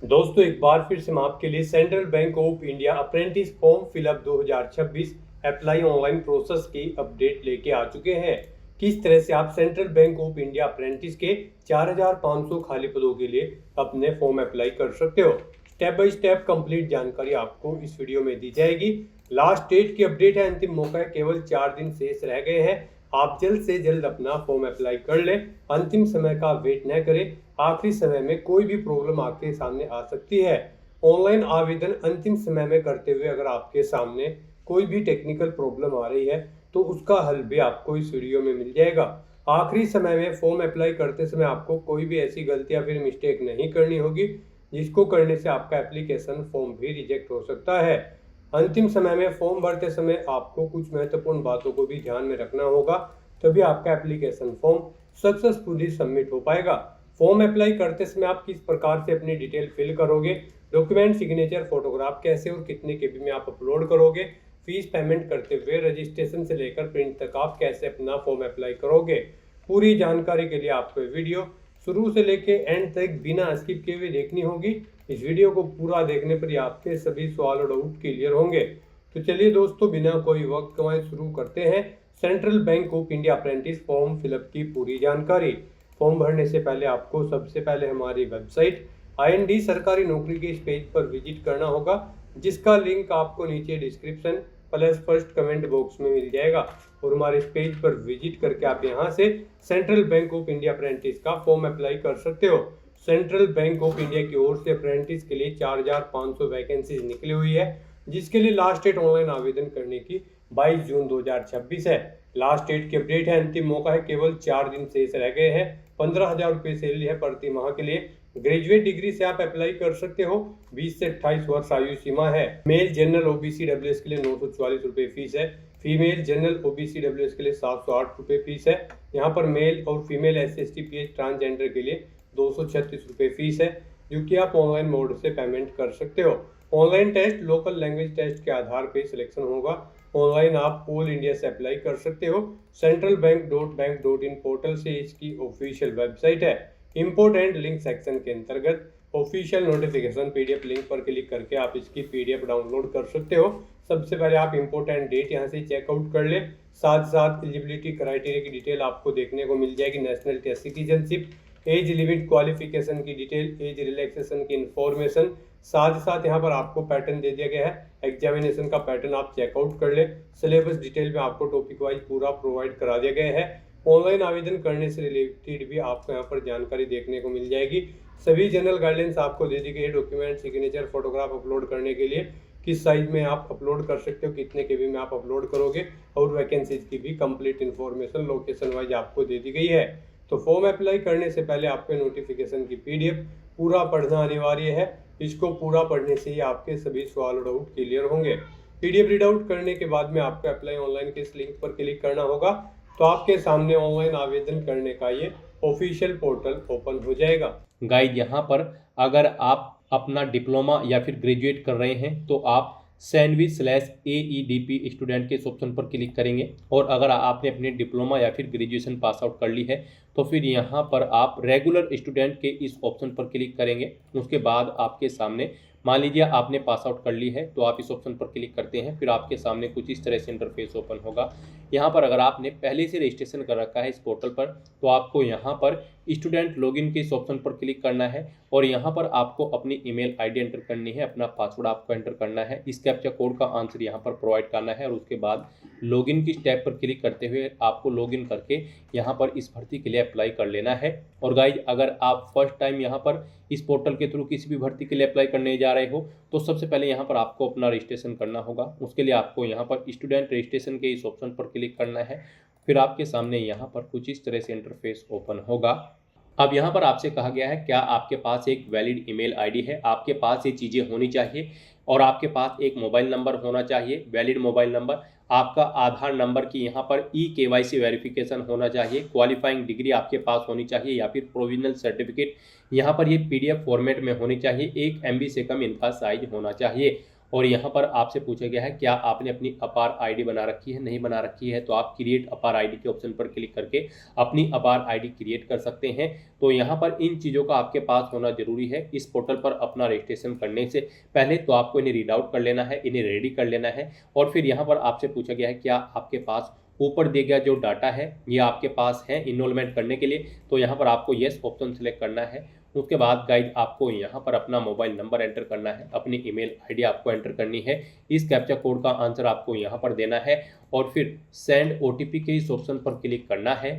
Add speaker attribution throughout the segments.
Speaker 1: दोस्तों एक बार फिर से मैं आपके लिए central bank of India apprentice form fill up 2026 apply online process की अपडेट लेके आ चुके हैं। किस तरह से आप central bank of India apprentice के 4500 खाली पदों के लिए अपने फॉर्म अप्लाई कर सकते हो। स्टेप बाय स्टेप कंप्लीट जानकारी आपको इस वीडियो में दी जाएगी। लास्ट डेट की अपडेट है, अंतिम मौका है, केवल 4 दिन शेष रह गए हैं। आप जल्द से जल्द अपना फॉर्म अप्लाई कर लें, अंतिम समय का वेट न करें। आखिरी समय में कोई भी प्रॉब्लम आपके सामने आ सकती है। ऑनलाइन आवेदन अंतिम समय में करते हुए अगर आपके सामने कोई भी टेक्निकल प्रॉब्लम आ रही है तो उसका हल भी आपको इस वीडियो में मिल जाएगा। आखिरी समय में फॉर्म अप्लाई करते समय आपको कोई भी ऐसी गलती या फिर मिस्टेक नहीं करनी होगी जिसको करने से आपका एप्लीकेशन फॉर्म भी रिजेक्ट हो सकता है। अंतिम समय में फॉर्म भरते समय आपको कुछ महत्वपूर्ण बातों को भी ध्यान में रखना होगा, तभी आपका एप्लीकेशन फॉर्म सक्सेसफुली सबमिट हो पाएगा। फॉर्म अप्लाई करते समय आप किस प्रकार से अपनी डिटेल फिल करोगे, डॉक्यूमेंट, सिग्नेचर, फोटोग्राफ कैसे और कितने केबी में आप अपलोड करोगे, फीस पेमेंट करते हुए रजिस्ट्रेशन से लेकर प्रिंट तक आप कैसे अपना फॉर्म अप्लाई करोगे, पूरी जानकारी के लिए आपको वीडियो शुरू से लेके एंड तक बिना स्किप किए हुए देखनी होगी। इस वीडियो को पूरा देखने पर ही आपके सभी सवाल और डाउट क्लियर होंगे। तो चलिए दोस्तों, बिना कोई वक्त गंवाए शुरू करते हैं central bank of India apprentice form fill up की पूरी जानकारी। फॉर्म भरने से पहले आपको सबसे पहले हमारी वेबसाइट IND सरकारी नौकरी के इस पेज पर विजिट करना होगा, जिसका लिंक आपको नीचे description plus first comment box में मिल जाएगा। और हमारे इस पेज पर विजिट करके आप यहां से central bank of India apprentice का फॉर्म अप्लाई कर सकते हो। सेंट्रल बैंक ऑफ इंडिया की ओर से अप्रेंटिस के लिए 4500 वैकेंसीज निकली हुई है, जिसके लिए लास्ट डेट ऑनलाइन आवेदन करने की 22 जून 2026 है। लास्ट डेट की अपडेट है, अंतिम मौका है, केवल 4 दिन शेष रह गए हैं। 15,000 रुपये सैलरी है प्रति माह के लिए। ग्रेजुएट डिग्री से आप अप्लाई कर सकते हो। 20 से 28 वर्ष आयु सीमा है। मेल जनरल OBC WS के लिए 944 रुपये फीस है। फीमेल जनरल OBC WS के लिए 708 रुपये फीस है। यहाँ पर मेल और फीमेल SC/ST PH ट्रांसजेंडर के लिए 236 रुपये फीस है, जो कि आप ऑनलाइन मोड से पेमेंट कर सकते हो। Online test local language test के आधार पर सिलेक्शन होगा। ऑनलाइन आप ऑल इंडिया से अप्लाई कर सकते हो। सेंट्रल बैंक.बैंक.इन पोर्टल से इसकी ऑफिशियल वेबसाइट है। इंपोर्टेंट लिंक सेक्शन के अंतर्गत ऑफिशियल नोटिफिकेशन PDF लिंक पर क्लिक करके आप इसकी PDF डाउनलोड कर सकते हो। सबसे पहले आप इंपोर्टेंट डेट यहाँ से चेकआउट कर ले। साथ साथ एलिजिबिलिटी क्राइटेरिया की डिटेल आपको देखने को मिल जाएगी। Nationality, citizenship, age limit, qualification की डिटेल, एज रिलैक्सेशन की इंफॉर्मेशन, साथ ही साथ यहाँ पर आपको पैटर्न दे दिया गया है। एग्जामिनेशन का पैटर्न आप चेकआउट कर ले। सिलेबस डिटेल में आपको टॉपिक वाइज पूरा प्रोवाइड करा दिया गया है। ऑनलाइन आवेदन करने से रिलेटेड भी आपको यहाँ पर जानकारी देखने को मिल जाएगी। सभी जनरल गाइडलाइंस आपको दे दी गई है। डॉक्यूमेंट, सिग्नेचर, फोटोग्राफ अपलोड करने के लिए किस साइज में आप अपलोड कर सकते हो, कितने केबी में आप अपलोड करोगे, और वैकेंसीज की भी कंप्लीट इन्फॉर्मेशन लोकेशन वाइज आपको दे दी गई है। तो फॉर्म अप्लाई करने से पहले आपको नोटिफिकेशन की PDF पूरा पढ़ना अनिवार्य है। इसको पूरा पढ़ने से ही आपके सभी सवाल और डाउट क्लियर होंगे। PDF रीड आउट करने के बाद में आपको अप्लाई ऑनलाइन के इस लिंक पर क्लिक करना होगा, तो आपके सामने ऑनलाइन आवेदन करने का ये ऑफिशियल पोर्टल ओपन हो जाएगा।
Speaker 2: गाइड, यहाँ पर अगर आप अपना डिप्लोमा या फिर ग्रेजुएट कर रहे हैं तो आप सैंडविच/AEDP स्टूडेंट के इस ऑप्शन पर क्लिक करेंगे। और अगर आपने अपने डिप्लोमा या फिर ग्रेजुएशन पास आउट कर ली है तो फिर यहाँ पर आप रेगुलर स्टूडेंट के इस ऑप्शन पर क्लिक करेंगे। उसके बाद आपके सामने, मान लीजिए आपने पास आउट कर ली है, तो आप इस ऑप्शन पर क्लिक करते हैं। फिर आपके सामने कुछ इस तरह से इंटरफेस ओपन होगा। यहाँ पर अगर आपने पहले से रजिस्ट्रेशन कर रखा है इस पोर्टल पर, तो आपको यहाँ पर स्टूडेंट लॉगिन के इस ऑप्शन पर क्लिक करना है। और यहाँ पर आपको अपनी ईमेल ID एंटर करनी है, अपना पासवर्ड आपको एंटर करना है, इस कैप्चा कोड का आंसर यहाँ पर प्रोवाइड करना है। और उसके बाद लॉगिन की स्टेप पर क्लिक करते हुए आपको लॉगिन करके यहाँ पर इस भर्ती के लिए अप्लाई कर लेना है। और गाइज, अगर आप फर्स्ट टाइम यहाँ पर इस पोर्टल के थ्रू किसी भी भर्ती के लिए अप्लाई करने जा रहे हो, तो सबसे पहले यहाँ पर आपको अपना रजिस्ट्रेशन करना होगा। उसके लिए आपको यहाँ पर स्टूडेंट रजिस्ट्रेशन के इस ऑप्शन पर क्लिक करना है। फिर आपके सामने यहाँ पर कुछ इस तरह से इंटरफेस ओपन होगा। अब यहाँ पर आपसे कहा गया है क्या आपके पास एक वैलिड ईमेल ID है, आपके पास ये चीज़ें होनी चाहिए, और आपके पास एक मोबाइल नंबर होना चाहिए, वैलिड मोबाइल नंबर, आपका आधार नंबर की यहाँ पर KYC वेरिफिकेशन होना चाहिए, क्वालिफाइंग डिग्री आपके पास होनी चाहिए या फिर प्रोविजनल सर्टिफिकेट यहाँ पर ये PDF फॉर्मेट में होनी चाहिए, 1 MB से कम इनका साइज होना चाहिए। और यहाँ पर आपसे पूछा गया है क्या आपने अपनी अपार आईडी बना रखी है, नहीं बना रखी है, तो आप क्रिएट अपार आईडी के ऑप्शन पर क्लिक करके अपनी अपार आईडी क्रिएट कर सकते हैं। तो यहाँ पर इन चीज़ों का आपके पास होना जरूरी है इस पोर्टल पर अपना रजिस्ट्रेशन करने से पहले। तो आपको इन्हें रीड आउट कर लेना है, इन्हें रेडी कर लेना है और फिर यहाँ पर आपसे पूछा गया है क्या आपके पास ऊपर दिए गया जो डाटा है ये आपके पास है इनरोलमेंट करने के लिए। तो यहाँ पर आपको येस ऑप्शन सेलेक्ट करना है। उसके बाद गाइज आपको यहाँ पर अपना मोबाइल नंबर एंटर करना है, अपनी ईमेल आईडी आपको एंटर करनी है, इस कैप्चा कोड का आंसर आपको यहाँ पर देना है और फिर सेंड ओटीपी के इस ऑप्शन पर क्लिक करना है।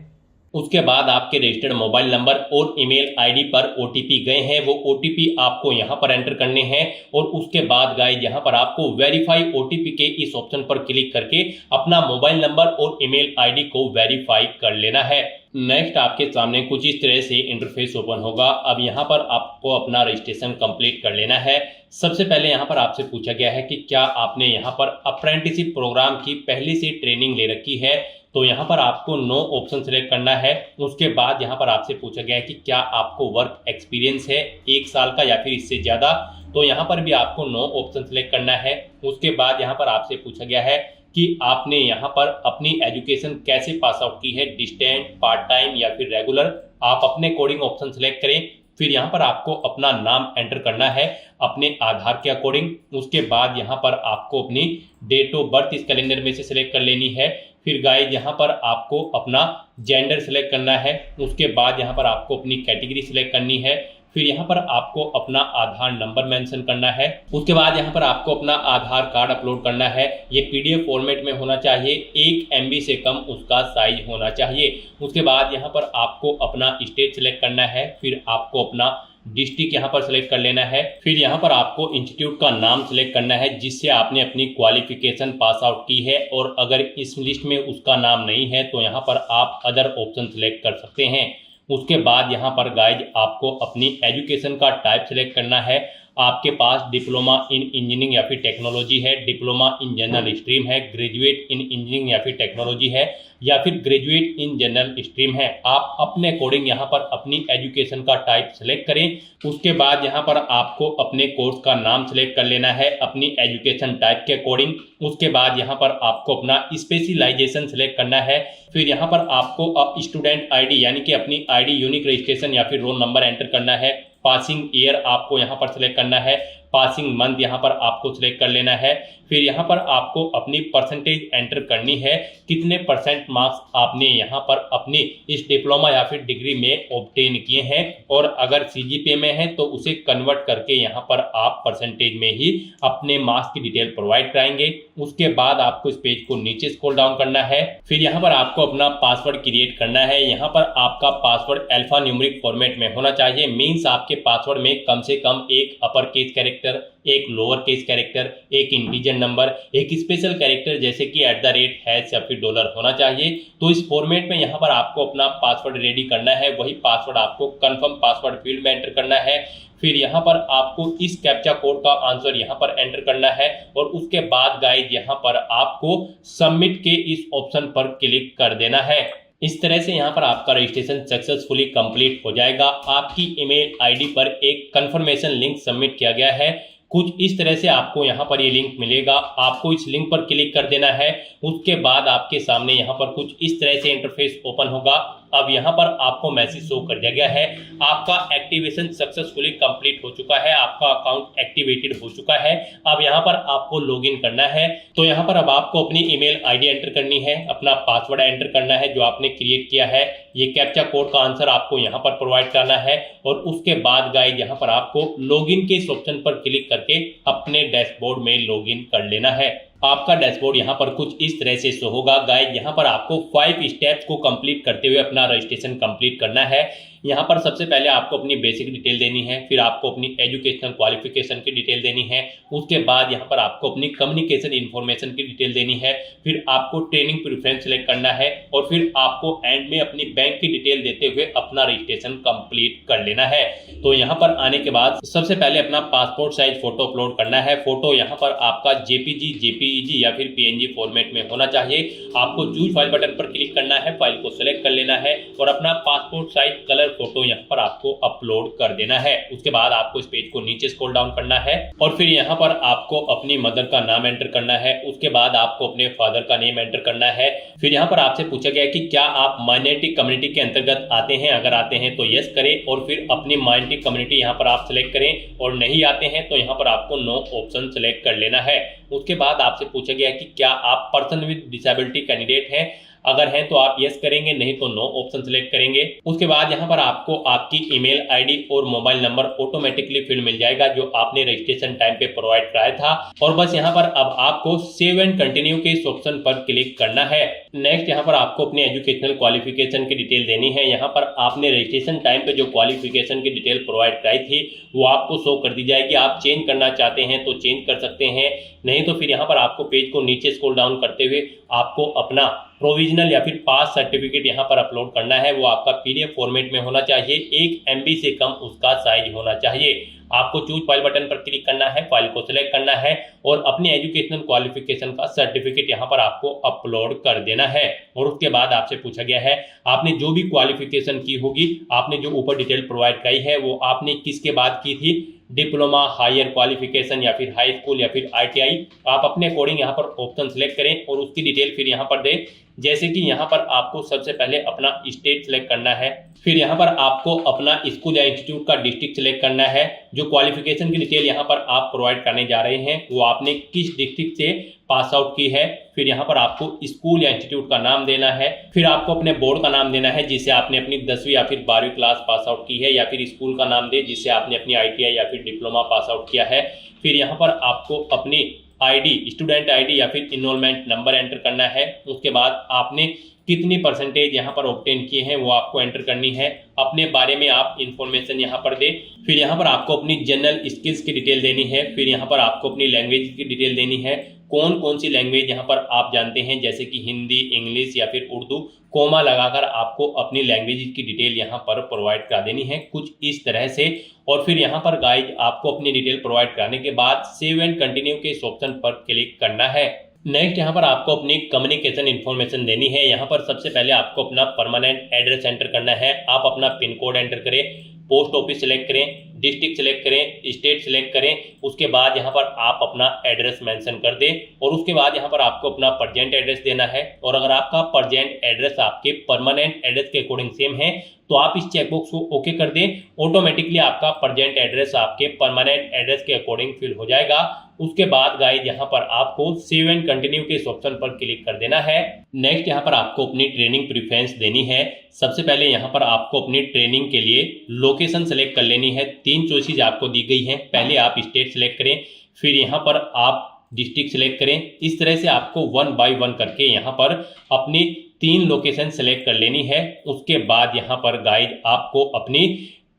Speaker 2: उसके बाद आपके रजिस्टर्ड मोबाइल नंबर और ईमेल आईडी पर ओटीपी गए हैं, वो ओटीपी आपको यहाँ पर एंटर करने हैं और उसके बाद गाइस यहाँ पर आपको वेरीफाई ओटीपी के इस ऑप्शन पर क्लिक करके अपना मोबाइल नंबर और ईमेल आईडी को वेरीफाई कर लेना है। नेक्स्ट आपके सामने कुछ इस तरह से इंटरफेस ओपन होगा। अब यहाँ पर आपको अपना रजिस्ट्रेशन कंप्लीट कर लेना है। सबसे पहले यहाँ पर आपसे पूछा गया है कि क्या आपने यहाँ पर अप्रेंटिसशिप प्रोग्राम की पहले से ट्रेनिंग ले रखी है। तो यहाँ पर आपको नो ऑप्शन सेलेक्ट करना है। उसके बाद यहाँ पर आपसे पूछा गया है कि क्या आपको वर्क एक्सपीरियंस है 1 साल का या फिर इससे ज़्यादा। तो यहाँ पर भी आपको नो ऑप्शन सेलेक्ट करना है। उसके बाद यहाँ पर आपसे पूछा गया है कि आपने यहाँ पर अपनी एजुकेशन कैसे पास आउट की है, डिस्टेंट, पार्ट टाइम या फिर रेगुलर। आप अपने कोडिंग ऑप्शन सेलेक्ट करें। फिर यहाँ पर आपको अपना नाम एंटर करना है अपने आधार के अकॉर्डिंग। उसके बाद यहाँ पर आपको अपनी डेट ऑफ बर्थ इस कैलेंडर में से सिलेक्ट कर लेनी है। फिर गाइस यहाँ पर आपको अपना जेंडर सिलेक्ट करना है। उसके बाद यहाँ पर आपको अपनी कैटेगरी सिलेक्ट करनी है। फिर यहाँ पर आपको अपना आधार नंबर मेंशन करना है। उसके बाद यहाँ पर आपको अपना आधार कार्ड अपलोड करना है। ये पीडीएफ फॉर्मेट में होना चाहिए, 1 MB से कम उसका साइज होना चाहिए। उसके बाद यहाँ पर आपको अपना स्टेट सिलेक्ट करना है। फिर आपको अपना डिस्ट्रिक्ट यहाँ पर सिलेक्ट कर लेना है। फिर यहाँ पर आपको इंस्टीट्यूट का नाम सिलेक्ट करना है जिससे आपने अपनी क्वालिफिकेशन पास आउट की है, और अगर इस लिस्ट में उसका नाम नहीं है तो यहाँ पर आप अदर ऑप्शन सिलेक्ट कर सकते हैं। उसके बाद यहाँ पर गाइज आपको अपनी एजुकेशन का टाइप सिलेक्ट करना है। आपके पास डिप्लोमा इन इंजीनियरिंग या फिर टेक्नोलॉजी है, डिप्लोमा इन जनरल स्ट्रीम है, ग्रेजुएट इन इंजीनियरिंग या फिर टेक्नोलॉजी है, या फिर ग्रेजुएट इन जनरल स्ट्रीम है। आप अपने अकॉर्डिंग यहाँ पर अपनी एजुकेशन का टाइप सेलेक्ट करें। उसके बाद यहाँ पर आपको अपने कोर्स का नाम सेलेक्ट कर लेना है अपनी एजुकेशन टाइप के अकॉर्डिंग। उसके बाद यहाँ पर आपको अपना स्पेशलाइजेशन सेलेक्ट करना है। फिर यहाँ पर आपको स्टूडेंट आईडी यानी कि अपनी आईडी यूनिक रजिस्ट्रेशन या फिर रोल नंबर एंटर करना है। पासिंग ईयर आपको यहाँ पर सिलेक्ट करना है। पासिंग मंथ यहाँ पर आपको सिलेक्ट कर लेना है। फिर यहाँ पर आपको अपनी परसेंटेज एंटर करनी है, कितने परसेंट मार्क्स आपने यहाँ पर अपनी इस डिप्लोमा या फिर डिग्री में ऑब्टेन किए हैं, और अगर सीजीपीए में है तो उसे कन्वर्ट करके यहाँ पर आप परसेंटेज में ही अपने मार्क्स की डिटेल प्रोवाइड कराएंगे। उसके बाद आपको इस पेज को नीचे स्क्रॉल डाउन करना है। फिर यहाँ पर आपको अपना पासवर्ड क्रिएट करना है। यहाँ पर आपका पासवर्ड अल्फा न्यूमेरिक फॉर्मेट में होना चाहिए। मीन्स आपके पासवर्ड में कम से कम एक अपर केस कैरेक्टर, एक लोअर केस कैरेक्टर, एक इंटीजर नंबर, एक स्पेशल कैरेक्टर जैसे कि @ या फिर $, होना चाहिए। तो इस फॉर्मेट में यहाँ पर आपको अपना पासवर्ड रेडी करना है। वही पासवर्ड आपको कंफर्म पासवर्ड फील्ड में एंटर करना है। फिर यहाँ पर आपको इस कैप्चा कोड का आंसर यहाँ पर एंटर करना है, और उसके बाद गाइज यहाँ पर आपको सबमिट के इस ऑप्शन पर क्लिक कर देना है। इस तरह से यहाँ पर आपका रजिस्ट्रेशन सक्सेसफुली कंप्लीट हो जाएगा। आपकी ईमेल आईडी पर एक कंफर्मेशन लिंक सबमिट किया गया है। कुछ इस तरह से आपको यहाँ पर ये लिंक मिलेगा। आपको इस लिंक पर क्लिक कर देना है। उसके बाद आपके सामने यहाँ पर कुछ इस तरह से इंटरफेस ओपन होगा। अब यहाँ पर आपको मैसेज शो कर दिया गया है, आपका एक्टिवेशन सक्सेसफुली कंप्लीट हो चुका है, आपका अकाउंट एक्टिवेटेड हो चुका है। अब यहाँ पर आपको लॉगिन करना है। तो यहाँ पर अब आपको अपनी ईमेल आईडी एंटर करनी है, अपना पासवर्ड एंटर करना है जो आपने क्रिएट किया है। ये कैप्चा कोड का आंसर आपको यहाँ पर प्रोवाइड करना है, और उसके बाद गाइज यहाँ पर आपको लॉगिन के इस ऑप्शन पर क्लिक करके अपने डैशबोर्ड में लॉगिन कर लेना है। आपका डैशबोर्ड यहाँ पर कुछ इस तरह से शो होगा। गाइज यहाँ पर आपको 5 स्टेप्स को कंप्लीट करते हुए अपना रजिस्ट्रेशन कंप्लीट करना है। यहाँ पर सबसे पहले आपको अपनी बेसिक डिटेल देनी है, फिर आपको अपनी एजुकेशनल क्वालिफिकेशन की डिटेल देनी है। उसके बाद यहाँ पर आपको अपनी कम्युनिकेशन इन्फॉर्मेशन की डिटेल देनी है। फिर आपको ट्रेनिंग प्रेफरेंस सेलेक्ट करना है, और फिर आपको एंड में अपनी बैंक की डिटेल देते हुए अपना रजिस्ट्रेशन कंप्लीट कर लेना है। तो यहाँ पर आने के बाद सबसे पहले अपना पासपोर्ट साइज फोटो अपलोड करना है। फोटो यहाँ पर आपका जेपीजी, जेपीईजी या फिर पीएनजी फॉर्मेट में होना चाहिए। आपको चूज फाइल बटन पर क्लिक करना है, फाइल को सिलेक्ट कर लेना है, और अपना पासपोर्ट साइज कलर फोटो यहाँ पर आपको अपलोड कर देना है। उसके बाद आपको इस पेज को नीचे स्क्रॉल डाउन करना है और फिर यहाँ पर आपको अपनी मदर का नाम एंटर करना है। उसके बाद आपको अपने फादर का नेम एंटर करना है। फिर यहाँ पर आपसे पूछा गया कि क्या आप माइनॉरिटी कम्युनिटी के अंतर्गत आते हैं, अगर आते हैं तो यस करें और फिर अपनी माइनॉरिटी कम्युनिटी यहाँ पर आप सिलेक्ट करें और नहीं आते हैं तो यहाँ पर आपको नो ऑप्शन सिलेक्ट कर लेना है। उसके बाद आपसे पूछा गया कि क्या आप पर्सन विद डिसेबिलिटी कैंडिडेट हैं, अगर हैं तो आप यस करेंगे, नहीं तो नो ऑप्शन सिलेक्ट करेंगे। उसके बाद यहाँ पर आपको आपकी ईमेल आईडी और मोबाइल नंबर ऑटोमेटिकली फिल मिल जाएगा जो आपने रजिस्ट्रेशन टाइम पे प्रोवाइड कराया था। और बस यहाँ पर अब आपको सेव एंड कंटिन्यू के इस ऑप्शन पर क्लिक करना है। नेक्स्ट यहाँ पर आपको अपने एजुकेशनल क्वालिफिकेशन की डिटेल देनी है। यहाँ पर आपने रजिस्ट्रेशन टाइम पे जो क्वालिफिकेशन की डिटेल प्रोवाइड कराई थी वो आपको शो कर दी जाएगी। आप चेंज करना चाहते हैं तो चेंज कर सकते हैं, नहीं तो फिर यहाँ पर आपको पेज को नीचे स्क्रॉल डाउन करते हुए आपको अपना प्रोविजनल या फिर पास सर्टिफिकेट यहाँ पर अपलोड करना है। वो आपका पीडीएफ फॉर्मेट में होना चाहिए, 1 MB से कम उसका साइज होना चाहिए। आपको चूज फाइल बटन पर क्लिक करना है, फाइल को सिलेक्ट करना है और अपने एजुकेशनल क्वालिफिकेशन का सर्टिफिकेट यहाँ पर आपको अपलोड कर देना है। और उसके बाद आपसे पूछा गया है आपने जो भी क्वालिफिकेशन की होगी, आपने जो ऊपर डिटेल प्रोवाइड कराई है वो आपने किसके बाद की थी, डिप्लोमा, हायर क्वालिफिकेशन या फिर हाई स्कूल या फिर ITI। आप अपने अकॉर्डिंग यहाँ पर ऑप्शन सिलेक्ट करें और उसकी डिटेल फिर यहाँ पर दें। जैसे कि यहाँ पर आपको सबसे पहले अपना स्टेट सिलेक्ट करना है, फिर यहाँ पर आपको अपना स्कूल या इंस्टीट्यूट का डिस्ट्रिक्ट सिलेक्ट करना है। जो क्वालिफिकेशन की डिटेल यहाँ पर आप प्रोवाइड करने जा रहे हैं वो आपने किस डिस्ट्रिक्ट से पास आउट की है। फिर यहाँ पर आपको स्कूल या इंस्टीट्यूट का नाम देना है, फिर आपको अपने बोर्ड का नाम देना है जिससे आपने अपनी 10वीं या फिर 12वीं क्लास पास आउट की है, या फिर स्कूल का नाम दे जिससे आपने अपनी ITI या फिर डिप्लोमा पास आउट किया है। फिर यहाँ पर आपको अपनी ID, स्टूडेंट ID या फिर इनरोलमेंट नंबर एंटर करना है। उसके बाद आपने कितनी परसेंटेज यहाँ पर ऑब्टेन किए हैं वो आपको एंटर करनी है। अपने बारे में आप इंफॉर्मेशन यहाँ पर दें। फिर यहाँ पर आपको अपनी जनरल स्किल्स की डिटेल देनी है। फिर यहाँ पर आपको अपनी लैंग्वेज की डिटेल देनी है, कौन कौन सी लैंग्वेज यहाँ पर आप जानते हैं, जैसे कि हिंदी, इंग्लिश या फिर उर्दू। कोमा लगाकर आपको अपनी लैंग्वेज की डिटेल यहाँ पर प्रोवाइड करा देनी है कुछ इस तरह से। और फिर यहाँ पर गाइड आपको अपनी डिटेल प्रोवाइड कराने के बाद सेव एंड कंटिन्यू के इस ऑप्शन पर क्लिक करना है। नेक्स्ट यहाँ पर आपको अपनी कम्युनिकेशन इन्फॉर्मेशन देनी है। यहाँ पर सबसे पहले आपको अपना परमानेंट एड्रेस एंटर करना है। आप अपना पिन कोड एंटर करें, पोस्ट ऑफिस सिलेक्ट करें, डिस्ट्रिक्ट सिलेक्ट करें, स्टेट सिलेक्ट करें। उसके बाद यहाँ पर आप अपना एड्रेस मेंशन कर दें और उसके बाद यहाँ पर आपको अपना प्रेजेंट एड्रेस देना है। और अगर आपका प्रेजेंट एड्रेस आपके परमानेंट एड्रेस के अकॉर्डिंग सेम है तो आप इस चेकबॉक्स को ओके कर दें। ऑटोमेटिकली आपका प्रेजेंट एड्रेस आपके परमानेंट एड्रेस के अकॉर्डिंग फिल हो जाएगा। उसके बाद गाइस यहाँ पर आपको सेव एंड कंटिन्यू के इस ऑप्शन पर क्लिक कर देना है। नेक्स्ट यहाँ पर आपको अपनी ट्रेनिंग प्रेफरेंस देनी है। सबसे पहले यहाँ पर आपको अपनी ट्रेनिंग के लिए लोकेशन सेलेक्ट कर लेनी है। 3 चॉइसेस आपको दी गई हैं। पहले आप स्टेट सिलेक्ट करें, फिर यहाँ पर आप डिस्ट्रिक्ट सिलेक्ट करें। इस तरह से आपको 1 बाय 1 करके यहाँ पर अपनी 3 लोकेशन सेलेक्ट कर लेनी है। उसके बाद यहाँ पर गाइड आपको अपनी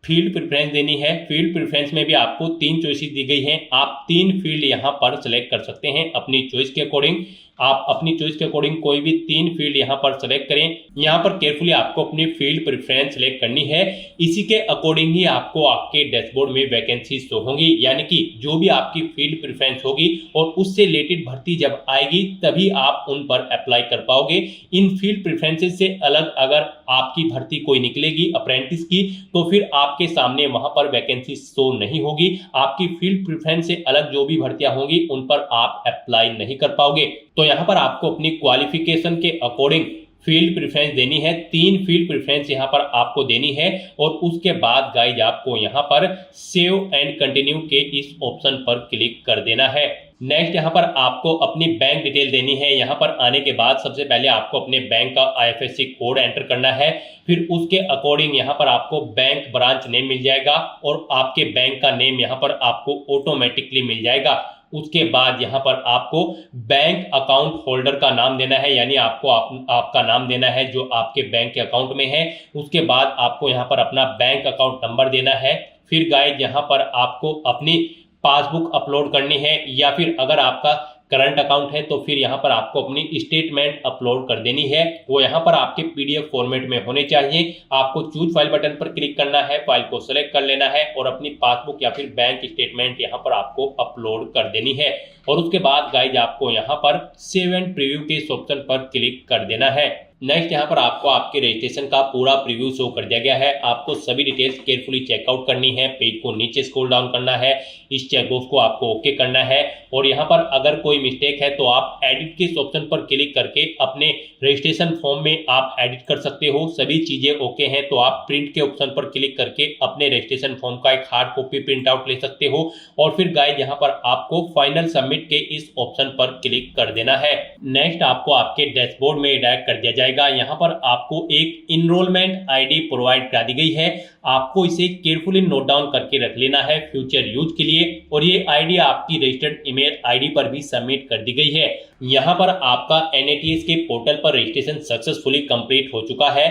Speaker 2: फील्ड प्रेफरेंस देनी है। फील्ड प्रेफरेंस में भी आपको 3 चॉइसेस दी गई हैं। आप 3 फील्ड यहाँ पर सेलेक्ट कर सकते हैं अपनी चॉइस के अकॉर्डिंग। आप अपनी चॉइस के अकॉर्डिंग कोई भी 3 फील्ड यहाँ पर सेलेक्ट करें। यहाँ पर केयरफुली आपको अपनी फील्ड प्रेफरेंस सेलेक्ट करनी है। इसी के अकॉर्डिंग ही आपको आपके डैशबोर्ड में वैकेंसी शो होंगी, यानी कि जो भी आपकी फील्ड प्रेफरेंस होगी और उससे रिलेटेड भर्ती जब आएगी तभी आप उन पर अप्लाई कर पाओगे। इन फील्ड प्रेफरेंसेस से अलग अगर आपकी भर्ती कोई निकलेगी अप्रेंटिस की तो फिर आपके सामने वहां पर वैकेंसी शो नहीं होगी। आपकी फील्ड प्रेफरेंस से अलग जो भी भर्तियां होंगी उन पर आप अप्लाई नहीं कर पाओगे। तो यहाँ पर आपको अपनी क्वालिफिकेशन के अकॉर्डिंग फील्ड प्रेफरेंस देनी है। 3 फील्ड प्रेफरेंस यहाँ पर आपको देनी है और उसके बाद गाइज आपको यहाँ पर सेव एंड कंटिन्यू के इस ऑप्शन पर क्लिक कर देना है। नेक्स्ट यहाँ पर आपको अपनी बैंक डिटेल देनी है। यहाँ पर आने के बाद सबसे पहले आपको अपने बैंक का IFSC कोड एंटर करना है। फिर उसके अकॉर्डिंग यहाँ पर आपको बैंक ब्रांच नेम मिल जाएगा और आपके बैंक का नेम यहाँ पर आपको ऑटोमेटिकली मिल जाएगा। उसके बाद यहाँ पर आपको बैंक अकाउंट होल्डर का नाम देना है, यानी आपको आपका नाम देना है जो आपके बैंक के अकाउंट में है। उसके बाद आपको यहाँ पर अपना बैंक अकाउंट नंबर देना है। फिर गाइज यहाँ पर आपको अपनी पासबुक अपलोड करनी है, या फिर अगर आपका करंट अकाउंट है तो फिर यहाँ पर आपको अपनी स्टेटमेंट अपलोड कर देनी है। वो यहाँ पर आपके PDF फॉर्मेट में होने चाहिए। आपको चूज फाइल बटन पर क्लिक करना है, फाइल को सेलेक्ट कर लेना है और अपनी पासबुक या फिर बैंक स्टेटमेंट यहाँ पर आपको अपलोड कर देनी है। और उसके बाद गाइज आपको यहाँ पर सेव एंड प्रीव्यू के इस ऑप्शन पर क्लिक कर देना है। नेक्स्ट यहाँ पर आपको आपके रजिस्ट्रेशन का पूरा प्रीव्यू शो कर दिया गया है। आपको सभी डिटेल्स केयरफुली चेकआउट करनी है, पेज को नीचे स्क्रॉल डाउन करना है, इस चेकबॉक्स को आपको ओके करना है और यहाँ पर अगर कोई मिस्टेक है तो आप एडिट के इस ऑप्शन पर क्लिक करके अपने रजिस्ट्रेशन फॉर्म में आप एडिट कर सकते हो। सभी चीजें ओके हैं तो आप प्रिंट के ऑप्शन पर क्लिक करके अपने रजिस्ट्रेशन फॉर्म का एक हार्ड कॉपी प्रिंट आउट ले सकते हो और फिर गाइस यहाँ पर आपको फाइनल सबमिट के इस ऑप्शन पर क्लिक कर देना है। नेक्स्ट आपको आपके डैशबोर्ड में डायरेक्ट कर दिया जाएगा। यहाँ पर आपको एक इनरोलमेंट आईडी प्रोवाइड करा दी गई है, आपको इसे केयरफुली नोट डाउन करके रख लेना है फ्यूचर यूज के लिए और ये आईडी आपकी रजिस्टर्ड ईमेल आईडी पर भी सबमिट कर दी गई है। यहाँ पर आपका NATS के पोर्टल पर रजिस्ट्रेशन सक्सेसफुली कंप्लीट हो चुका है।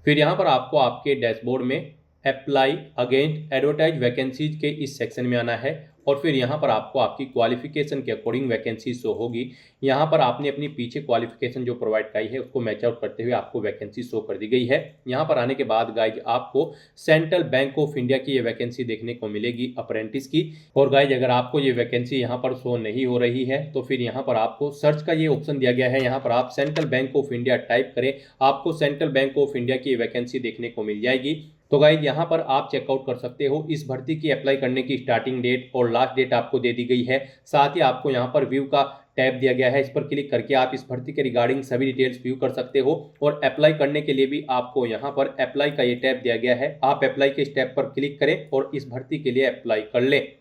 Speaker 2: फिर यहाँ पर आपको आपके डैशबोर्ड में अप्लाई अगेंस्ट एडवर्टाइज वैकेंसीज के इस सेक्शन में आना है और फिर यहाँ पर आपको आपकी क्वालिफिकेशन के अकॉर्डिंग वैकेंसी शो होगी। यहाँ पर आपने अपनी पीछे क्वालिफिकेशन जो प्रोवाइड कराई है उसको मैच आउट करते हुए आपको वैकेंसी शो कर दी गई है। यहाँ पर आने के बाद गाइज आपको सेंट्रल बैंक ऑफ इंडिया की ये वैकेंसी देखने को मिलेगी अप्रेंटिस की। और गाइज अगर आपको ये वैकेंसी यहाँ पर शो नहीं हो रही है तो फिर यहाँ पर आपको सर्च का ये ऑप्शन दिया गया है, यहाँ पर आप central bank of India type करें, आपको सेंट्रल बैंक ऑफ इंडिया की वैकेंसी देखने को मिल जाएगी। तो गाइज यहाँ पर आप चेकआउट कर सकते हो। इस भर्ती की अप्लाई करने की स्टार्टिंग डेट और लास्ट डेट आपको दे दी गई है। साथ ही आपको यहाँ पर व्यू का टैब दिया गया है, इस पर क्लिक करके आप इस भर्ती के रिगार्डिंग सभी डिटेल्स व्यू कर सकते हो और अप्लाई करने के लिए भी आपको यहाँ पर अप्लाई का ये टैब दिया गया है। आप अप्लाई के इस टैब पर क्लिक करें और इस भर्ती के लिए अप्लाई कर लें।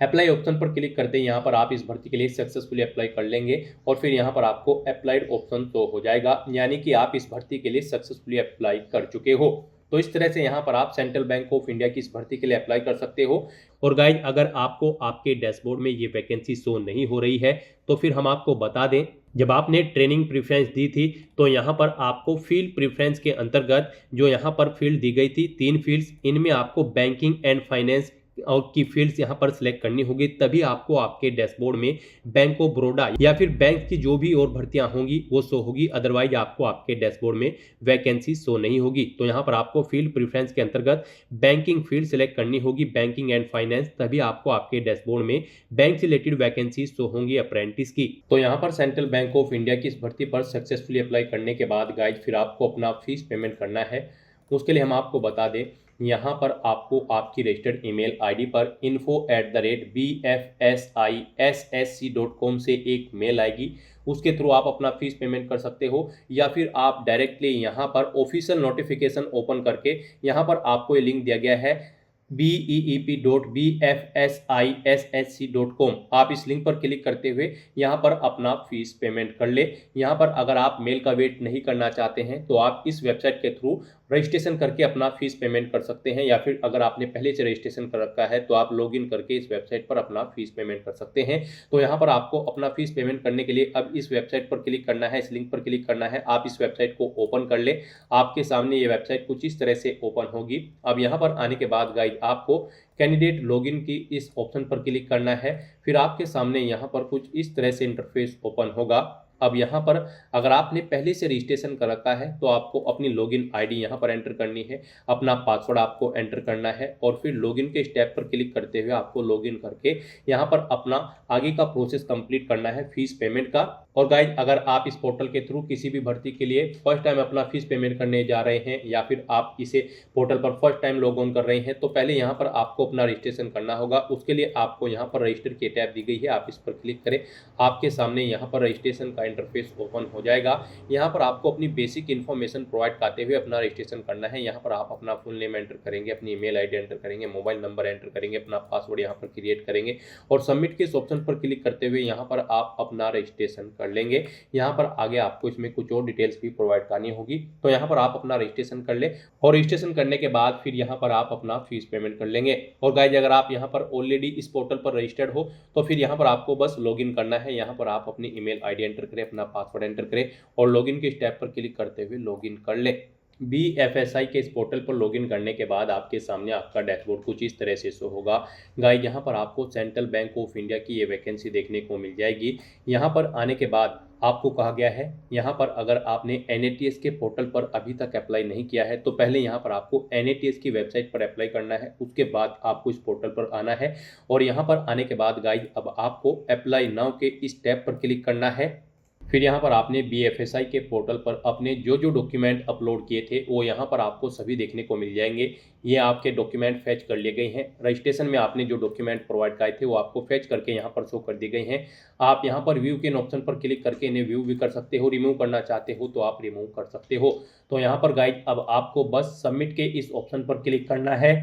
Speaker 2: अप्लाई ऑप्शन पर क्लिक करते ही यहाँ पर आप इस भर्ती के लिए सक्सेसफुली अप्लाई कर लेंगे और फिर यहाँ पर आपको अप्लाइड ऑप्शन शो हो जाएगा, यानी कि आप इस भर्ती के लिए सक्सेसफुली अप्लाई कर चुके हो। तो इस तरह से यहाँ पर आप सेंट्रल बैंक ऑफ इंडिया की इस भर्ती के लिए अप्लाई कर सकते हो। और गाइज अगर आपको आपके डैशबोर्ड में ये वैकेंसी शो नहीं हो रही है तो फिर हम आपको बता दें, जब आपने ट्रेनिंग प्रेफरेंस दी थी तो यहाँ पर आपको फील्ड प्रेफरेंस के अंतर्गत जो यहाँ पर फील्ड दी गई थी 3 फील्ड्स, इनमें आपको बैंकिंग एंड फाइनेंस और की फील्ड्स यहाँ पर सिलेक्ट करनी होगी, तभी आपको आपके डैशबोर्ड में बैंक ऑफ बड़ौदा या फिर बैंक की जो भी और भर्तियां होंगी वो शो होगी, अदरवाइज आपको आपके डैशबोर्ड में वैकेंसी शो नहीं होगी। तो यहाँ पर आपको फील्ड प्रेफरेंस के अंतर्गत बैंकिंग फील्ड सिलेक्ट करनी होगी, बैंकिंग एंड फाइनेंस, तभी आपको आपके डैशबोर्ड में बैंक से रिलेटेड वैकेंसी शो होंगी अप्रेंटिस की। तो यहाँ पर सेंट्रल बैंक ऑफ इंडिया की इस भर्ती पर सक्सेसफुली अप्लाई करने के बाद गाइज फिर आपको अपना फीस पेमेंट करना है। उसके लिए हम आपको बता दें, यहाँ पर आपको आपकी रजिस्टर्ड ईमेल आईडी पर info@bfsissc.com से एक मेल आएगी, उसके थ्रू आप अपना फीस पेमेंट कर सकते हो या फिर आप डायरेक्टली यहाँ पर ऑफिशियल नोटिफिकेशन ओपन करके यहाँ पर आपको ये लिंक दिया गया है beep.bfsissc.com, आप इस लिंक पर क्लिक करते हुए यहाँ पर अपना फीस पेमेंट कर ले। यहाँ पर अगर आप मेल का वेट नहीं करना चाहते हैं तो आप इस वेबसाइट के थ्रू रजिस्ट्रेशन करके अपना फीस पेमेंट कर सकते हैं, या फिर अगर आपने पहले से रजिस्ट्रेशन कर रखा है तो आप लॉगिन करके इस वेबसाइट पर अपना फीस पेमेंट कर सकते हैं। तो यहाँ पर आपको अपना फीस पेमेंट करने के लिए अब इस वेबसाइट पर क्लिक करना है, इस लिंक पर क्लिक करना है, आप इस वेबसाइट को ओपन कर ले। आपके सामने ये वेबसाइट कुछ इस तरह से ओपन होगी। अब यहाँ पर आने के बाद गाइज आपको कैंडिडेट लॉगिन की इस ऑप्शन पर क्लिक करना है, फिर आपके सामने यहाँ पर कुछ इस तरह से इंटरफेस ओपन होगा। अब यहाँ पर अगर आपने पहले से रजिस्ट्रेशन कर रखा है तो आपको अपनी लॉगिन आईडी यहाँ पर एंटर करनी है, अपना पासवर्ड आपको एंटर करना है और फिर लॉगिन के स्टेप पर क्लिक करते हुए आपको लॉगिन करके यहाँ पर अपना आगे का प्रोसेस कंप्लीट करना है फीस पेमेंट का। और गाइज अगर आप इस पोर्टल के थ्रू किसी भी भर्ती के लिए फर्स्ट टाइम अपना फीस पेमेंट करने जा रहे हैं या फिर आप इसे पोर्टल पर फर्स्ट टाइम लॉग ऑन कर रहे हैं तो पहले यहाँ पर आपको अपना रजिस्ट्रेशन करना होगा। उसके लिए आपको यहाँ पर रजिस्टर की टैब दी गई है, आप इस पर क्लिक करें, आपके सामने यहाँ पर रजिस्ट्रेशन का इंटरफेस ओपन हो जाएगा। यहाँ पर आपको अपनी बेसिक इन्फॉर्मेशन प्रोवाइड करते हुए अपना रजिस्ट्रेशन करना है। यहाँ पर आप अपना फुल नेम एंटर करेंगे, अपनी ईमेल आईडी एंटर करेंगे, मोबाइल नंबर एंटर करेंगे, अपना पासवर्ड यहाँ पर क्रिएट करेंगे और सबमिट के इस ऑप्शन पर क्लिक करते हुए यहाँ पर आप अपना रजिस्ट्रेशन कर लेंगे। यहाँ पर आगे आपको इसमें कुछ और डिटेल्स भी प्रोवाइड करनी होगी, तो यहाँ पर आप अपना रजिस्ट्रेशन कर ले और रजिस्ट्रेशन करने के बाद फिर यहाँ पर आप अपना फीस पेमेंट कर लेंगे। और गाइज अगर आप यहाँ पर ऑलरेडी इस पोर्टल पर रजिस्टर्ड हो तो फिर यहाँ पर आपको बस लॉगिन करना है। यहाँ पर आप अपनी ईमेल आईडी एंटर करें, अपना पासवर्ड एंटर करें और लॉगिन के स्टेप पर क्लिक करते हुए लॉगिन कर ले। BFSI के इस पोर्टल पर लॉगिन करने के बाद आपके सामने आपका डैशबोर्ड कुछ इस तरह से शो होगा। गाइस यहाँ पर आपको सेंट्रल बैंक ऑफ इंडिया की ये वैकेंसी देखने को मिल जाएगी। यहाँ पर आने के बाद आपको कहा गया है, यहाँ पर अगर आपने NATS के पोर्टल पर अभी तक अप्लाई नहीं किया है तो पहले यहाँ पर आपको NATS की वेबसाइट पर अप्लाई करना है, उसके बाद आपको इस पोर्टल पर आना है और यहाँ पर आने के बाद गाइस अब आपको अप्लाई नाउ के इस टैब पर क्लिक करना है। फिर यहाँ पर आपने BFSI के पोर्टल पर अपने जो जो डॉक्यूमेंट अपलोड किए थे वो यहाँ पर आपको सभी देखने को मिल जाएंगे। ये आपके डॉक्यूमेंट फैच कर लिए गए हैं। रजिस्ट्रेशन में आपने जो डॉक्यूमेंट प्रोवाइड कराए थे वो आपको फैच करके यहाँ पर शो कर दिए गए हैं। आप यहाँ पर व्यू के ऑप्शन पर क्लिक करके इन्हें व्यू भी कर सकते हो, रिमूव करना चाहते हो तो आप रिमूव कर सकते हो। तो यहाँ पर गाइज अब आपको बस सबमिट के इस ऑप्शन पर क्लिक करना है।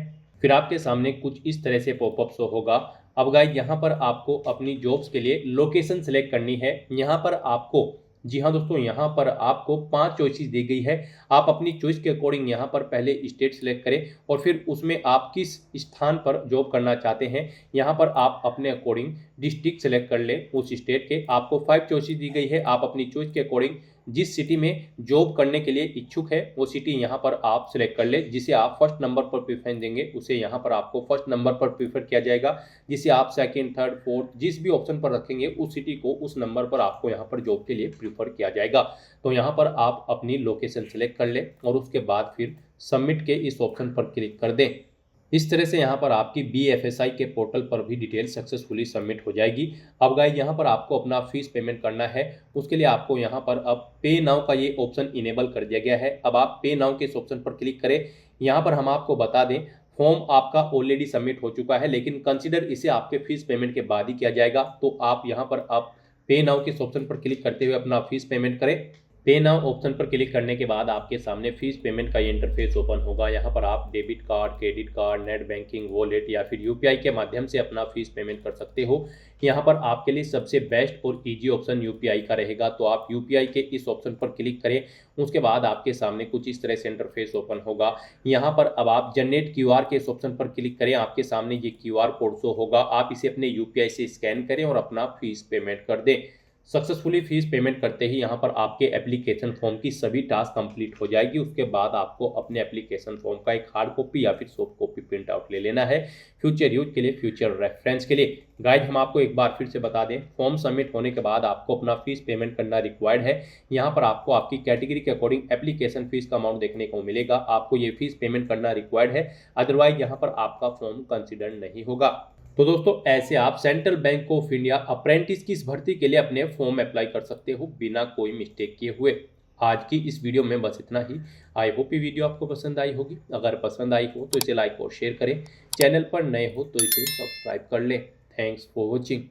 Speaker 2: फिर आपके सामने कुछ इस तरह से पॉपअप शो होगा। अब गाइज यहाँ पर आपको अपनी जॉब्स के लिए लोकेशन सेलेक्ट करनी है। यहाँ पर आपको, जी हाँ दोस्तों, यहाँ पर आपको 5 चॉइसेस दी गई है। आप अपनी चॉइस के अकॉर्डिंग यहाँ पर पहले स्टेट सेलेक्ट करें और फिर उसमें आप किस स्थान पर जॉब करना चाहते हैं यहाँ पर आप अपने अकॉर्डिंग डिस्ट्रिक्ट सेलेक्ट कर लें। उस स्टेट के आपको 5 चॉइसेस दी गई है। आप अपनी चॉइस के अकॉर्डिंग जिस सिटी में जॉब करने के लिए इच्छुक है वो सिटी यहाँ पर आप सिलेक्ट कर ले। जिसे आप फर्स्ट नंबर पर प्रेफरेंस देंगे उसे यहाँ पर आपको फर्स्ट नंबर पर प्रीफर किया जाएगा। जिसे आप सेकंड, थर्ड, फोर्थ जिस भी ऑप्शन पर रखेंगे उस सिटी को उस नंबर पर आपको यहाँ पर जॉब के लिए प्रीफर किया जाएगा। तो यहाँ पर आप अपनी लोकेशन सेलेक्ट कर लें और उसके बाद फिर सबमिट के इस ऑप्शन पर क्लिक कर दें। इस तरह से यहाँ पर आपकी BFSI के पोर्टल पर भी डिटेल सक्सेसफुली सबमिट हो जाएगी। अब गाइस यहाँ पर आपको अपना फीस पेमेंट करना है। उसके लिए आपको यहाँ पर अब पे नाउ का ये ऑप्शन इनेबल कर दिया गया है। अब आप पे नाउ के इस ऑप्शन पर क्लिक करें। यहाँ पर हम आपको बता दें फॉर्म आपका ऑलरेडी सबमिट हो चुका है, लेकिन कंसिडर इसे आपके फीस पेमेंट के बाद ही किया जाएगा। तो आप यहाँ पर आप पे नाउ के इस ऑप्शन पर क्लिक करते हुए अपना फीस पेमेंट करें। पे नाउ ऑप्शन पर क्लिक करने के बाद आपके सामने फीस पेमेंट का ये इंटरफेस ओपन होगा। यहाँ पर आप debit card, credit card, net banking, wallet या फिर UPI के माध्यम से अपना फीस पेमेंट कर सकते हो। यहाँ पर आपके लिए सबसे बेस्ट और इजी ऑप्शन UPI का रहेगा। तो आप UPI के इस ऑप्शन पर क्लिक करें। उसके बाद आपके सामने कुछ इस तरह से इंटरफेस ओपन होगा। यहाँ पर अब आप जनरेट QR के इस ऑप्शन पर क्लिक करें। आपके सामने ये QR कोड शो होगा। आप इसे अपने UPI से स्कैन करें और अपना फीस पेमेंट कर दें। सक्सेसफुली फीस पेमेंट करते ही यहाँ पर आपके एप्लीकेशन फॉर्म की सभी टास्क कंप्लीट हो जाएगी। उसके बाद आपको अपने एप्लीकेशन फॉर्म का एक हार्ड कॉपी या फिर सॉफ्ट कॉपी प्रिंट आउट ले लेना है फ्यूचर यूज के लिए, फ्यूचर रेफरेंस के लिए। गाइड हम आपको एक बार फिर से बता दें, फॉर्म सबमिट होने के बाद आपको अपना फीस पेमेंट करना रिक्वायर्ड है। यहाँ पर आपको आपकी कैटेगरी के अकॉर्डिंग एप्लीकेशन फीस का अमाउंट देखने को मिलेगा। आपको ये फीस पेमेंट करना रिक्वायर्ड है, अदरवाइज यहाँ पर आपका फॉर्म कंसिडर नहीं होगा। तो दोस्तों ऐसे आप central bank of India apprentice की इस भर्ती के लिए अपने फॉर्म अप्लाई कर सकते हो बिना कोई मिस्टेक किए हुए। आज की इस वीडियो में बस इतना ही। आई होप ये वीडियो आपको पसंद आई होगी। अगर पसंद आई हो तो इसे लाइक और शेयर करें। चैनल पर नए हो तो इसे सब्सक्राइब कर लें। Thanks for watching.